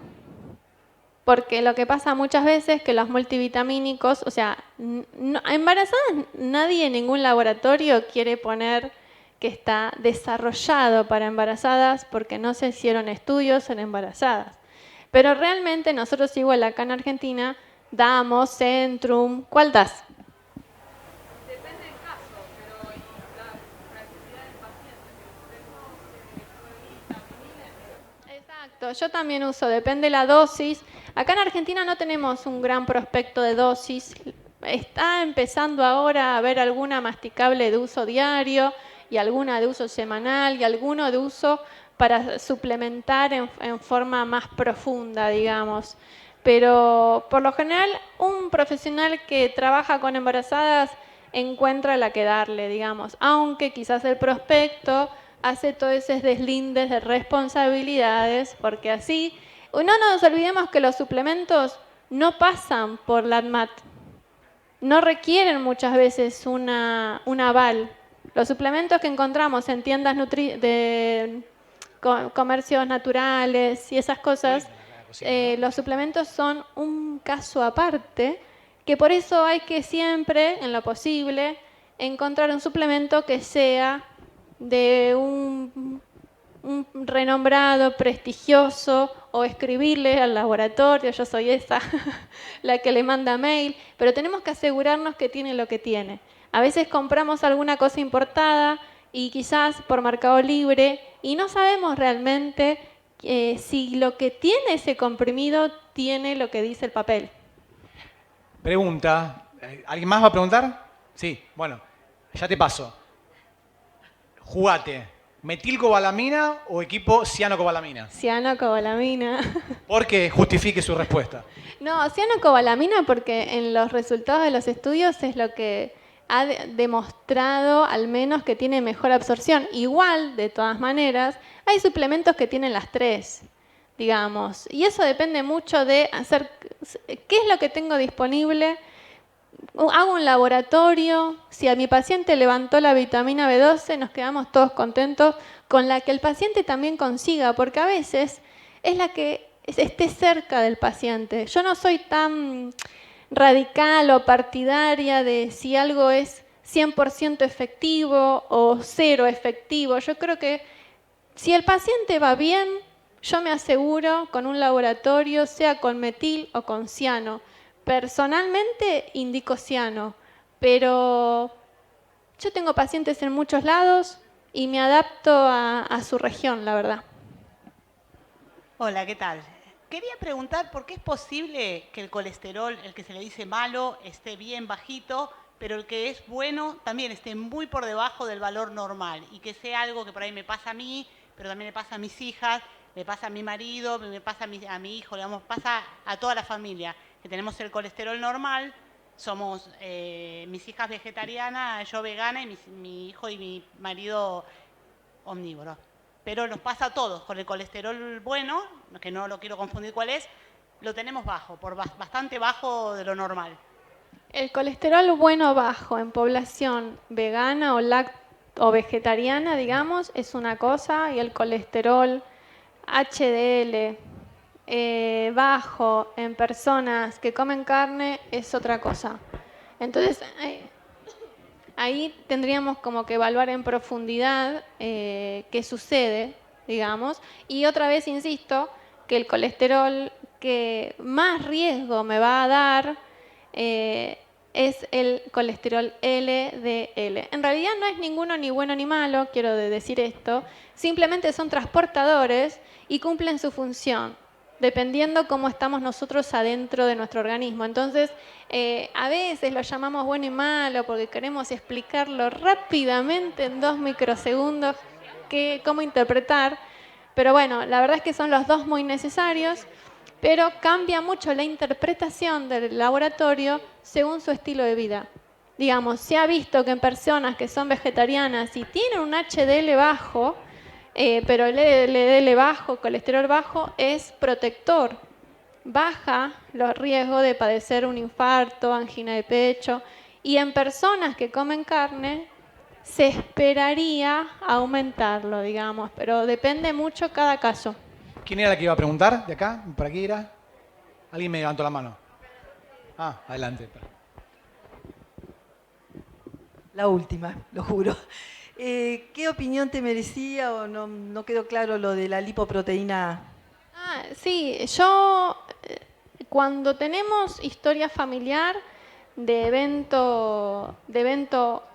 Porque lo que pasa muchas veces es que los multivitamínicos, o sea, embarazadas nadie en ningún laboratorio quiere poner que está desarrollado para embarazadas porque no se hicieron estudios en embarazadas. Pero realmente nosotros igual acá en Argentina damos Centrum. ¿Cuál das? Depende del caso, pero la necesidad del paciente. Exacto, yo también uso, depende la dosis. Acá en Argentina no tenemos un gran prospecto de dosis. Está empezando ahora a haber alguna masticable de uso diario y alguna de uso semanal y alguno de uso para suplementar en forma más profunda, digamos. Pero por lo general un profesional que trabaja con embarazadas encuentra la que darle, digamos, aunque quizás el prospecto hace todos esos deslindes de responsabilidades, porque así, no nos olvidemos que los suplementos no pasan por la ANMAT, no requieren muchas veces un aval. Los suplementos que encontramos en tiendas de comercios naturales y esas cosas, los suplementos son un caso aparte, que por eso hay que siempre, en lo posible, encontrar un suplemento que sea de un renombrado, prestigioso, o escribirle al laboratorio, yo soy esa, la que le manda mail, pero tenemos que asegurarnos que tiene lo que tiene. A veces compramos alguna cosa importada y quizás por Mercado Libre y no sabemos realmente si lo que tiene ese comprimido tiene lo que dice el papel. Pregunta. ¿Alguien más va a preguntar? Sí, bueno, ya te paso. Jugate. ¿Metilcobalamina o equipo cianocobalamina? Cianocobalamina. Porque justifique su respuesta. No, cianocobalamina porque en los resultados de los estudios es lo que ha demostrado al menos que tiene mejor absorción. Igual, de todas maneras, hay suplementos que tienen las 3, digamos. Y eso depende mucho de hacer qué es lo que tengo disponible. Hago un laboratorio, si a mi paciente levantó la vitamina B12, nos quedamos todos contentos con la que el paciente también consiga, porque a veces es la que esté cerca del paciente. Yo no soy tan radical o partidaria de si algo es 100% efectivo o 0 efectivo. Yo creo que si el paciente va bien, yo me aseguro con un laboratorio, sea con metil o con ciano. Personalmente indico ciano, pero yo tengo pacientes en muchos lados y me adapto a su región, la verdad. Hola, ¿qué tal? Quería preguntar por qué es posible que el colesterol, el que se le dice malo, esté bien bajito, pero el que es bueno también esté muy por debajo del valor normal y que sea algo que por ahí me pasa a mí, pero también le pasa a mis hijas, me pasa a mi marido, me pasa a mi hijo, digamos, pasa a toda la familia, que tenemos el colesterol normal, somos mis hijas vegetarianas, yo vegana y mi hijo y mi marido omnívoro. Pero nos pasa a todos, con el colesterol bueno, que no lo quiero confundir cuál es, lo tenemos bajo, bastante bajo de lo normal. El colesterol bueno bajo en población vegana o vegetariana, digamos, es una cosa, y el colesterol HDL bajo en personas que comen carne es otra cosa. Entonces, ahí tendríamos como que evaluar en profundidad qué sucede, digamos. Y otra vez insisto que el colesterol que más riesgo me va a dar es el colesterol LDL. En realidad no es ninguno ni bueno ni malo, quiero decir esto. Simplemente son transportadores y cumplen su función, dependiendo cómo estamos nosotros adentro de nuestro organismo. Entonces, a veces lo llamamos bueno y malo porque queremos explicarlo rápidamente en 2 microsegundos cómo interpretar. Pero bueno, la verdad es que son los dos muy necesarios, pero cambia mucho la interpretación del laboratorio según su estilo de vida. Digamos, se ha visto que en personas que son vegetarianas y tienen un HDL bajo, pero el LDL bajo, colesterol bajo, es protector. Baja los riesgos de padecer un infarto, angina de pecho. Y en personas que comen carne, se esperaría aumentarlo, digamos, pero depende mucho cada caso. ¿Quién era la que iba a preguntar? ¿De acá? ¿Por aquí era? Alguien me levantó la mano. Ah, adelante. La última, lo juro. ¿Qué opinión te merecía o no quedó claro lo de la lipoproteína? Sí, yo cuando tenemos historia familiar de evento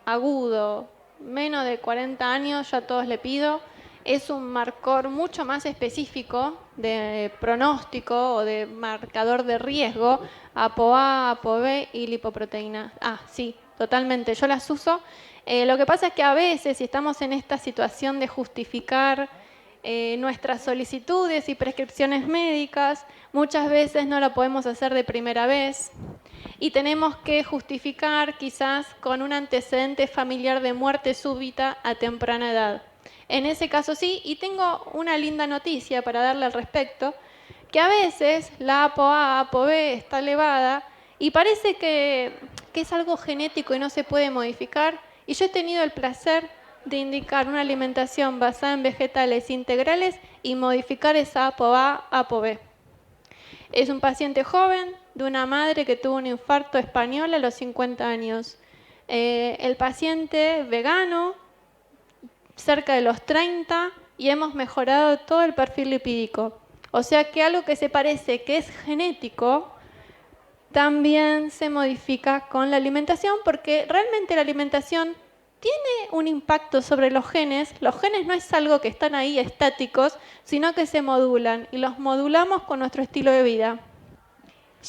agudo, menos de 40 años, yo a todos le pido, es un marcador mucho más específico de pronóstico o de marcador de riesgo, ApoA, ApoB y lipoproteína. Sí, totalmente, yo las uso. Lo que pasa es que a veces, si estamos en esta situación de justificar nuestras solicitudes y prescripciones médicas, muchas veces no lo podemos hacer de primera vez y tenemos que justificar quizás con un antecedente familiar de muerte súbita a temprana edad. En ese caso sí, y tengo una linda noticia para darle al respecto, que a veces la ApoA, ApoB está elevada y parece que es algo genético y no se puede modificar, y yo he tenido el placer de indicar una alimentación basada en vegetales integrales y modificar esa ApoA, ApoB. Es un paciente joven de una madre que tuvo un infarto español a los 50 años. El paciente vegano, cerca de los 30, y hemos mejorado todo el perfil lipídico. O sea que algo que se parece que es genético, también se modifica con la alimentación, porque realmente la alimentación tiene un impacto sobre los genes. Los genes no es algo que están ahí estáticos, sino que se modulan, y los modulamos con nuestro estilo de vida.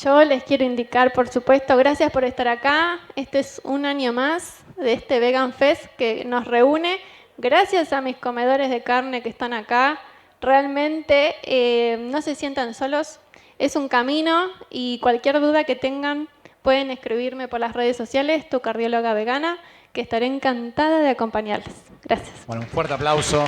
Yo les quiero indicar, por supuesto, gracias por estar acá. Este es un año más de este Vegan Fest que nos reúne. Gracias a mis comedores de carne que están acá. Realmente no se sientan solos. Es un camino, y cualquier duda que tengan pueden escribirme por las redes sociales, Tu Cardióloga Vegana, que estaré encantada de acompañarles. Gracias. Bueno, un fuerte aplauso.